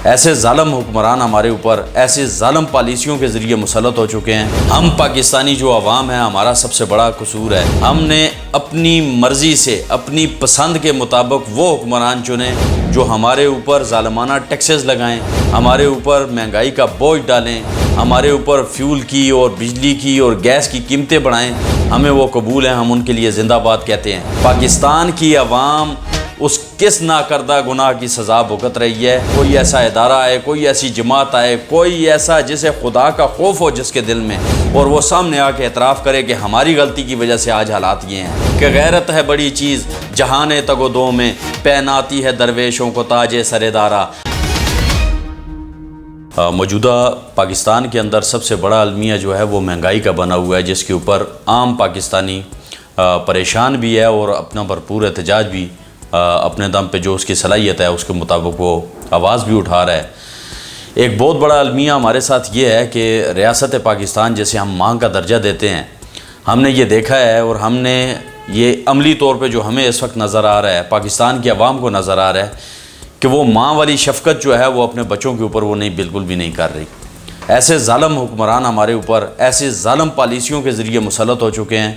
ایسے ظالم حکمران ہمارے اوپر ایسے ظالم پالیسیوں کے ذریعے مسلط ہو چکے ہیں۔ ہم پاکستانی جو عوام ہیں، ہمارا سب سے بڑا قصور ہے، ہم نے اپنی مرضی سے اپنی پسند کے مطابق وہ حکمران چنے جو ہمارے اوپر ظالمانہ ٹیکسز لگائیں، ہمارے اوپر مہنگائی کا بوجھ ڈالیں، ہمارے اوپر فیول کی اور بجلی کی اور گیس کی قیمتیں بڑھائیں۔ ہمیں وہ قبول ہیں، ہم ان کے لیے زندہ باد کہتے ہیں۔ پاکستان کی عوام اس کس ناکردہ گناہ کی سزا بھگت رہی ہے۔ کوئی ایسا ادارہ آئے، کوئی ایسی جماعت آئے، کوئی ایسا جسے خدا کا خوف ہو جس کے دل میں، اور وہ سامنے آ کے اعتراف کرے کہ ہماری غلطی کی وجہ سے آج حالات یہ ہیں کہ غیرت ہے بڑی چیز جہان تگ و دو میں، پہناتی ہے درویشوں کو تاج سر دارا۔ موجودہ پاکستان کے اندر سب سے بڑا المیہ جو ہے وہ مہنگائی کا بنا ہوا ہے، جس کے اوپر عام پاکستانی پریشان بھی ہے اور اپنا بھرپور احتجاج بھی اپنے دم پہ جو اس کی صلاحیت ہے اس کے مطابق وہ آواز بھی اٹھا رہا ہے۔ ایک بہت بڑا المیہ ہمارے ساتھ یہ ہے کہ ریاست پاکستان جیسے ہم ماں کا درجہ دیتے ہیں، ہم نے یہ دیکھا ہے اور ہم نے یہ عملی طور پہ جو ہمیں اس وقت نظر آ رہا ہے، پاکستان کی عوام کو نظر آ رہا ہے کہ وہ ماں والی شفقت جو ہے وہ اپنے بچوں کے اوپر وہ نہیں، بالکل بھی نہیں کر رہی۔ ایسے ظالم حکمران ہمارے اوپر ایسے ظالم پالیسیوں کے ذریعے مسلط ہو چکے ہیں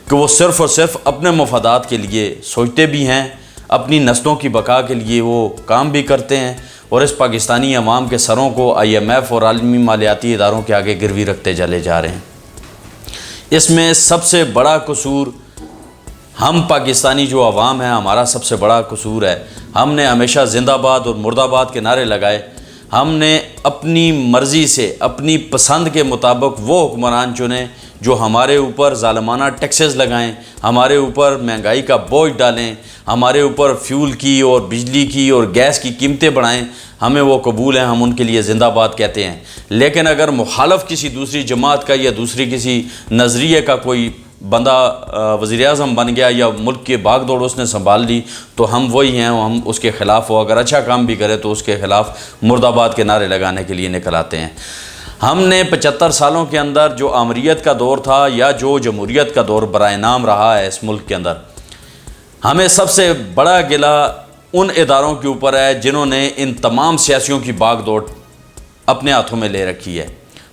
کہ وہ صرف اور صرف اپنے مفادات کے لیے سوچتے بھی ہیں، اپنی نسلوں کی بقا کے لیے وہ کام بھی کرتے ہیں، اور اس پاکستانی عوام کے سروں کو IMF اور عالمی مالیاتی اداروں کے آگے گروی رکھتے چلے جا رہے ہیں۔ اس میں سب سے بڑا قصور ہم پاکستانی جو عوام ہیں، ہمارا سب سے بڑا قصور ہے۔ ہم نے ہمیشہ زندہ باد اور مرد آباد کے نعرے لگائے، ہم نے اپنی مرضی سے اپنی پسند کے مطابق وہ حکمران چنے جو ہمارے اوپر ظالمانہ ٹیکسز لگائیں، ہمارے اوپر مہنگائی کا بوجھ ڈالیں، ہمارے اوپر فیول کی اور بجلی کی اور گیس کی قیمتیں بڑھائیں۔ ہمیں وہ قبول ہیں، ہم ان کے لیے زندہ باد کہتے ہیں۔ لیکن اگر مخالف کسی دوسری جماعت کا یا دوسری کسی نظریے کا کوئی بندہ وزیر اعظم بن گیا یا ملک کی باغ دوڑ اس نے سنبھال لی تو ہم وہی ہیں، ہم اس کے خلاف ہو، اگر اچھا کام بھی کرے تو اس کے خلاف مرد آباد کے نعرے لگانے کے لیے نکل آتے ہیں۔ ہم نے 75 سالوں کے اندر جو آمریت کا دور تھا یا جو جمہوریت کا دور برائے نام رہا ہے اس ملک کے اندر، ہمیں سب سے بڑا گلہ ان اداروں کے اوپر ہے جنہوں نے ان تمام سیاسیوں کی باغ دوڑ اپنے ہاتھوں میں لے رکھی ہے۔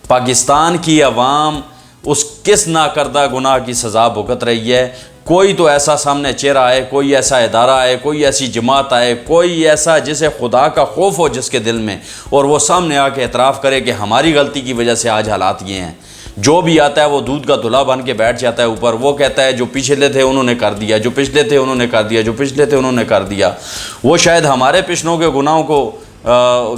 پاکستان کی عوام اس کس ناکردہ گناہ کی سزا بھگت رہی ہے۔ کوئی تو ایسا سامنے چہرہ آئے، کوئی ایسا ادارہ آئے، کوئی ایسی جماعت آئے، کوئی ایسا جسے خدا کا خوف ہو جس کے دل میں، اور وہ سامنے آ کے اعتراف کرے کہ ہماری غلطی کی وجہ سے آج حالات یہ ہیں۔ جو بھی آتا ہے وہ دودھ کا دھلا بن کے بیٹھ جاتا ہے اوپر، وہ کہتا ہے جو پچھلے تھے انہوں نے کر دیا، جو پچھلے تھے انہوں نے کر دیا، جو پچھلے تھے انہوں نے کر دیا۔ وہ شاید ہمارے پچھلوں کے گناہوں کو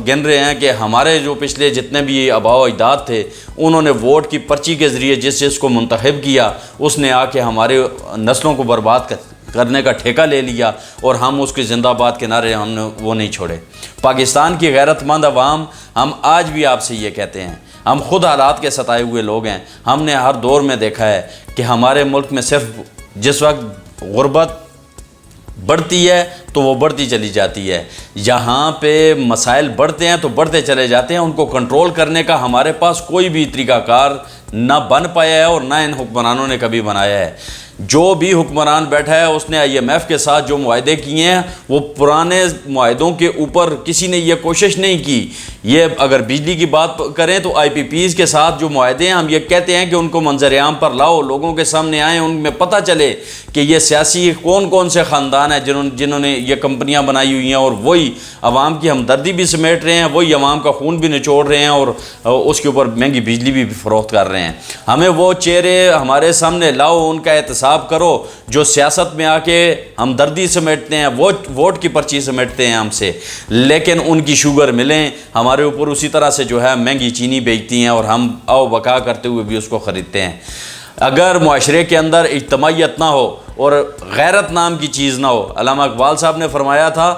گن رہے ہیں کہ ہمارے جو پچھلے جتنے بھی آباء و اجداد تھے انہوں نے ووٹ کی پرچی کے ذریعے جس کو منتخب کیا اس نے آ کے ہمارے نسلوں کو برباد کرنے کا ٹھیکہ لے لیا، اور ہم اس کی زندہ باد کے نعرے ہم نے وہ نہیں چھوڑے۔ پاکستان کی غیرت مند عوام، ہم آج بھی آپ سے یہ کہتے ہیں، ہم خود حالات کے ستائے ہوئے لوگ ہیں۔ ہم نے ہر دور میں دیکھا ہے کہ ہمارے ملک میں صرف جس وقت غربت بڑھتی ہے تو وہ بڑھتی چلی جاتی ہے، جہاں پہ مسائل بڑھتے ہیں تو بڑھتے چلے جاتے ہیں۔ ان کو کنٹرول کرنے کا ہمارے پاس کوئی بھی طریقہ کار نہ بن پایا ہے اور نہ ان حکمرانوں نے کبھی بنایا ہے۔ جو بھی حکمران بیٹھا ہے اس نے IMF کے ساتھ جو معاہدے کیے ہیں وہ پرانے معاہدوں کے اوپر کسی نے یہ کوشش نہیں کی۔ یہ اگر بجلی کی بات کریں تو IPPs کے ساتھ جو معاہدے ہیں، ہم یہ کہتے ہیں کہ ان کو منظر عام پر لاؤ، لوگوں کے سامنے آئیں، ان میں پتہ چلے کہ یہ سیاسی کون سے خاندان ہیں جنہوں نے یہ کمپنیاں بنائی ہوئی ہیں، اور وہی عوام کی ہمدردی بھی سمیٹ رہے ہیں، وہی عوام کا خون بھی نچوڑ رہے ہیں اور اس کے اوپر مہنگی بجلی بھی فروخت کر رہے ہیں۔ ہمیں وہ چہرے ہمارے سامنے لاؤ، ان کا احتساب کرو جو سیاست میں آ کے ہمدردی سمیٹتے ہیں، ووٹ کی پرچی سمیٹتے ہیں ہم سے، لیکن ان کی شوگر ملیں ہمارے اوپر اسی طرح سے جو ہے مہنگی چینی بیچتی ہیں اور ہم او بقا کرتے ہوئے بھی اس کو خریدتے ہیں۔ اگر معاشرے کے اندر اجتماعیت نہ ہو اور غیرت نام کی چیز نہ ہو، علامہ اقبال صاحب نے فرمایا تھا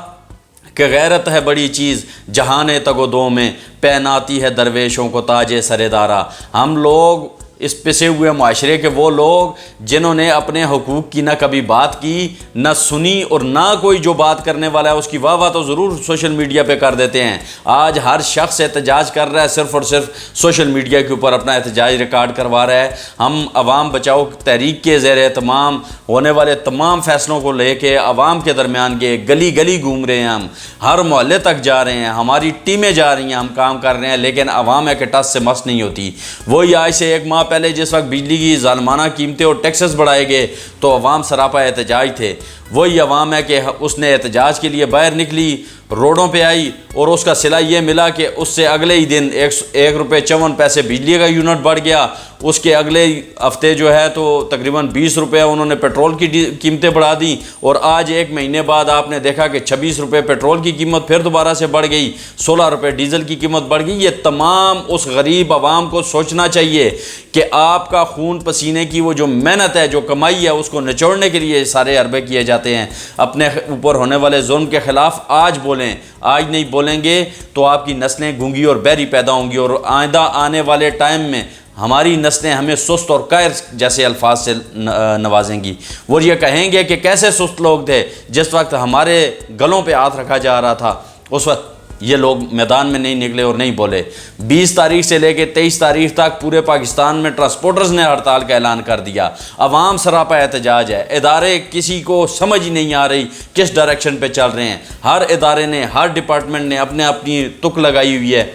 کہ غیرت ہے بڑی چیز جہان تگ و دو میں، پہناتی ہے درویشوں کو تاج سر دارا۔ ہم لوگ اس پسے ہوئے معاشرے کے وہ لوگ جنہوں نے اپنے حقوق کی نہ کبھی بات کی نہ سنی، اور نہ کوئی جو بات کرنے والا ہے اس کی واہ واہ تو ضرور سوشل میڈیا پہ کر دیتے ہیں۔ آج ہر شخص احتجاج کر رہا ہے، صرف اور صرف سوشل میڈیا کے اوپر اپنا احتجاج ریکارڈ کروا رہا ہے۔ ہم عوام بچاؤ تحریک کے زیر اہتمام ہونے والے تمام فیصلوں کو لے کے عوام کے درمیان کے گلی گلی گھوم رہے ہیں، ہم ہر محلے تک جا رہے ہیں، ہماری ٹیمیں جا رہی ہیں، ہم کام کر رہے ہیں، لیکن عوام ایک ٹس سے مس نہیں ہوتی۔ وہی آج سے 1 ماہ پہلے جس وقت بجلی کی ظالمانہ قیمتیں اور ٹیکسز بڑھائے گئے تو عوام سراپا احتجاج تھے۔ وہی عوام ہے کہ اس نے احتجاج کے لیے باہر نکلی، روڈوں پہ آئی، اور اس کا صلہ یہ ملا کہ اس سے اگلے ہی دن 1.54 بجلی کا یونٹ بڑھ گیا، اس کے اگلے ہفتے جو ہے تو تقریباً 20 روپے انہوں نے پیٹرول کی قیمتیں بڑھا دیں، اور آج 1 مہینے بعد آپ نے دیکھا کہ 26 روپے پیٹرول کی قیمت پھر دوبارہ سے بڑھ گئی، 16 روپے ڈیزل کی قیمت بڑھ گئی۔ یہ تمام اس غریب عوام کو سوچنا چاہیے کہ آپ کا خون پسینے کی وہ جو محنت ہے، جو کمائی ہے، اس کو نچوڑنے کے لیے سارے حربے کیے جاتے ہیں۔ اپنے اوپر ہونے والے ظلم کے خلاف آج بولیں، آج نہیں بولیں گے تو آپ کی نسلیں گونگی اور بہری پیدا ہوں گی، اور آئندہ آنے والے ٹائم میں ہماری نسلیں ہمیں سست اور قہر جیسے الفاظ سے نوازیں گی، وہ یہ کہیں گے کہ کیسے سست لوگ تھے جس وقت ہمارے گلوں پہ ہاتھ رکھا جا رہا تھا، اس وقت یہ لوگ میدان میں نہیں نکلے اور نہیں بولے۔ 20 تاریخ سے لے کے 23 تاریخ تک پورے پاکستان میں ٹرانسپورٹرز نے ہڑتال کا اعلان کر دیا، عوام سراپا احتجاج ہے، ادارے کسی کو سمجھ ہی نہیں آ رہی کس ڈائریکشن پہ چل رہے ہیں، ہر ادارے نے، ہر ڈپارٹمنٹ نے اپنی تک لگائی ہوئی ہے،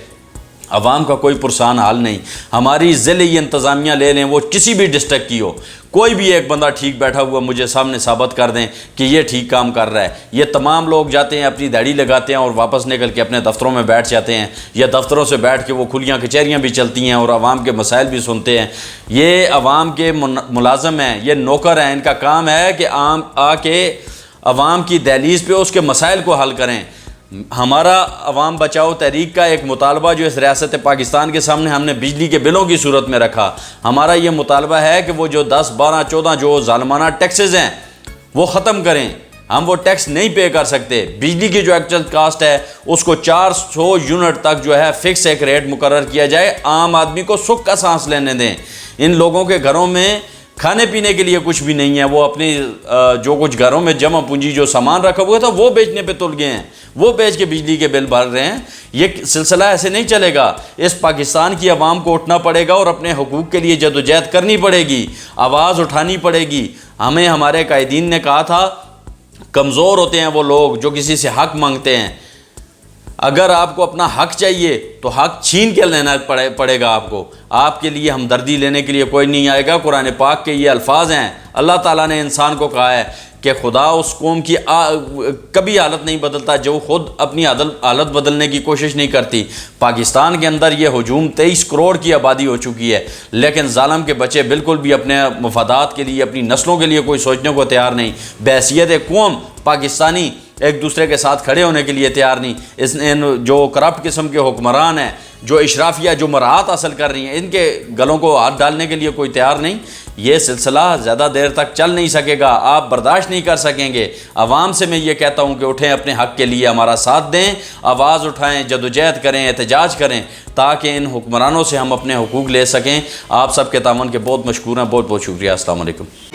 عوام کا کوئی پرسان حال نہیں۔ ہماری ضلعی انتظامیہ لے لیں، وہ کسی بھی ڈسٹرکٹ کی ہو، کوئی بھی ایک بندہ ٹھیک بیٹھا ہوا مجھے سامنے ثابت کر دیں کہ یہ ٹھیک کام کر رہا ہے۔ یہ تمام لوگ جاتے ہیں، اپنی داڑھی لگاتے ہیں اور واپس نکل کے اپنے دفتروں میں بیٹھ جاتے ہیں، یا دفتروں سے بیٹھ کے وہ کھلیاں کچہریاں بھی چلتی ہیں اور عوام کے مسائل بھی سنتے ہیں۔ یہ عوام کے ملازم ہیں، یہ نوکر ہیں، ان کا کام ہے کہ آ کے عوام کی دہلیز پہ اس کے مسائل کو حل کریں۔ ہمارا عوام بچاؤ تحریک کا ایک مطالبہ جو اس ریاست پاکستان کے سامنے ہم نے بجلی کے بلوں کی صورت میں رکھا، ہمارا یہ مطالبہ ہے کہ وہ جو 10، 12، 14 جو ظالمانہ ٹیکسز ہیں وہ ختم کریں۔ ہم وہ ٹیکس نہیں پے کر سکتے۔ بجلی کی جو ایکچوئل کاسٹ ہے اس کو 400 یونٹ تک جو ہے فکس ایک ریٹ مقرر کیا جائے، عام آدمی کو سکھ کا سانس لینے دیں۔ ان لوگوں کے گھروں میں کھانے پینے کے لیے کچھ بھی نہیں ہے، وہ اپنی جو کچھ گھروں میں جمع پونجی جو سامان رکھا ہوا تھا وہ بیچنے پہ تل گئے ہیں، وہ بیچ کے بجلی کے بل بھر رہے ہیں۔ یہ سلسلہ ایسے نہیں چلے گا۔ اس پاکستان کی عوام کو اٹھنا پڑے گا اور اپنے حقوق کے لیے جدوجہد کرنی پڑے گی، آواز اٹھانی پڑے گی۔ ہمیں ہمارے قائدین نے کہا تھا کمزور ہوتے ہیں وہ لوگ جو کسی سے حق مانگتے ہیں، اگر آپ کو اپنا حق چاہیے تو حق چھین کے لینا پڑے گا آپ کو۔ آپ کے لیے ہمدردی لینے کے لیے کوئی نہیں آئے گا۔ قرآن پاک کے یہ الفاظ ہیں، اللہ تعالیٰ نے انسان کو کہا ہے کہ خدا اس قوم کی کبھی حالت نہیں بدلتا جو خود اپنی حالت بدلنے کی کوشش نہیں کرتی۔ پاکستان کے اندر یہ ہجوم 23 کروڑ کی آبادی ہو چکی ہے، لیکن ظالم کے بچے بالکل بھی اپنے مفادات کے لیے، اپنی نسلوں کے لیے کوئی سوچنے کو تیار نہیں۔ بحیثیت قوم پاکستانی ایک دوسرے کے ساتھ کھڑے ہونے کے لیے تیار نہیں۔ جو کرپٹ قسم کے حکمران ہیں، جو اشرافیہ جو مراعات حاصل کر رہی ہیں، ان کے گلوں کو ہاتھ ڈالنے کے لیے کوئی تیار نہیں۔ یہ سلسلہ زیادہ دیر تک چل نہیں سکے گا، آپ برداشت نہیں کر سکیں گے۔ عوام سے میں یہ کہتا ہوں کہ اٹھیں، اپنے حق کے لیے ہمارا ساتھ دیں، آواز اٹھائیں، جدوجہد کریں، احتجاج کریں، تاکہ ان حکمرانوں سے ہم اپنے حقوق لے سکیں۔ آپ سب کے تعاون کے بہت مشکور ہیں، بہت بہت شکریہ۔ السلام علیکم۔